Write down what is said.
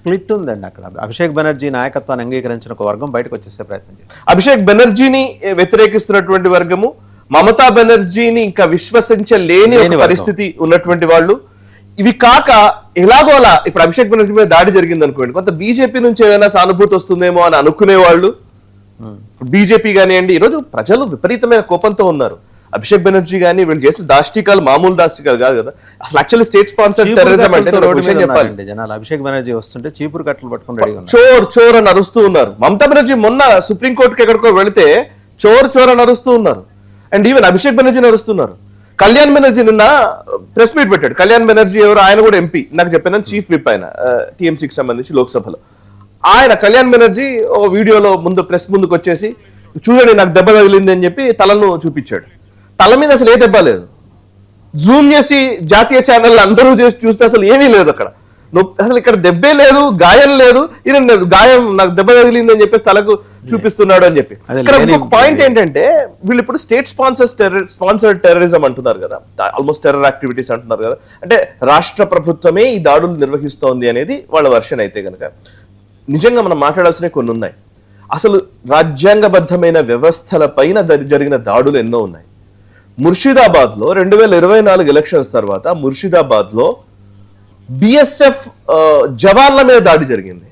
Split ఉందండి అక్కడ. అభిషేక్ బెనర్జీ నాయకత్వాన్ని అంగీకరించిన ఒక వర్గం బయటకు వచ్చేసే ప్రయత్నం చేస్తుంది. అభిషేక్ బెనర్జీని వ్యతిరేకిస్తున్నటువంటి వర్గము, మమతా బెనర్జీని ఇంకా విశ్వసించలేని ఒక పరిస్థితి ఉన్నటువంటి వాళ్ళు. ఇవి కాక ఎలాగోలా ఇప్పుడు అభిషేక్ బెనర్జీ మీద దాడి జరిగింది అనుకోండి, కొంత బీజేపీ నుంచి ఏమైనా సానుభూతి వస్తుందేమో అని అనుకునే వాళ్ళు. బీజేపీ కానివ్వండి, ఈరోజు ప్రజలు విపరీతమైన కోపంతో ఉన్నారు. అభిషేక్ బెనర్జీ కానీ వీళ్ళు చేసిన దాష్టికాలు మామూలు దాష్టికాలు కాదు కదా. అసలు యాక్చువల్లీ స్టేట్ స్పాన్సర్ టెర్రరిజం అంటే చెప్పాలి. జనాలు అభిషేక్ బెనర్జీ వస్తుంటే చీపురు కట్టలు పట్టుకుని రెడీగా ఉన్నారు. చోర్ చోర్ అని అరుస్తూ ఉన్నారు. మమతా బెనర్జీ మొన్న సుప్రీంకోర్టుకి ఎక్కడికో వెళితే చోర్ చోర్ అని అరుస్తూ ఉన్నారు. అండ్ ఈవెన్ అభిషేక్ బెనర్జీని అరుస్తున్నారు. కళ్యాణ్ బెనర్జీ నిన్న ప్రెస్ మీట్ పెట్టాడు. కళ్యాణ్ బెనర్జీ ఎవరు, ఆయన కూడా ఎంపీ, నాకు చెప్పిన చీఫ్ విప్ ఆయన టీఎంసీకి సంబంధించి లోక్సభలో. ఆయన కళ్యాణ్ బెనర్జీ ఓ వీడియోలో ముందు ప్రెస్ ముందుకు వచ్చేసి చూడండి నాకు దెబ్బ తగిలింది అని చెప్పి తలను చూపించాడు. తల మీద అసలు ఏ దెబ్బ లేదు. జూమ్ చేసి జాతీయ ఛానల్ అందరూ చేసి చూస్తే అసలు ఏమీ లేదు అక్కడ. అసలు ఇక్కడ దెబ్బే లేదు, గాయం లేదు. ఈయన గాయం నాకు దెబ్బ తగిలింది అని చెప్పేసి తలకు చూపిస్తున్నాడు అని చెప్పి. ఇక్కడ ఇంకొక పాయింట్ ఏంటంటే వీళ్ళు ఇప్పుడు స్టేట్ స్పాన్సర్డ్ టెర్రరిజం అంటున్నారు కదా, ఆల్మోస్ట్ టెర్రర్ యాక్టివిటీస్ అంటున్నారు కదా. అంటే రాష్ట్ర ప్రభుత్వమే ఈ దాడులు నిర్వహిస్తోంది అనేది వాళ్ళ వర్షన్ అయితే కనుక నిజంగా మనం మాట్లాడాల్సినవి కొన్ని ఉన్నాయి. అసలు రాజ్యాంగబద్ధమైన వ్యవస్థల పైన జరిగిన దాడులు ఎన్నో ఉన్నాయి. ముర్షిదాబాద్ లో 2024 ఎలక్షన్స్ తర్వాత ముర్షిదాబాద్ లో బిఎస్ఎఫ్ జవాన్ల మీద దాడి జరిగింది.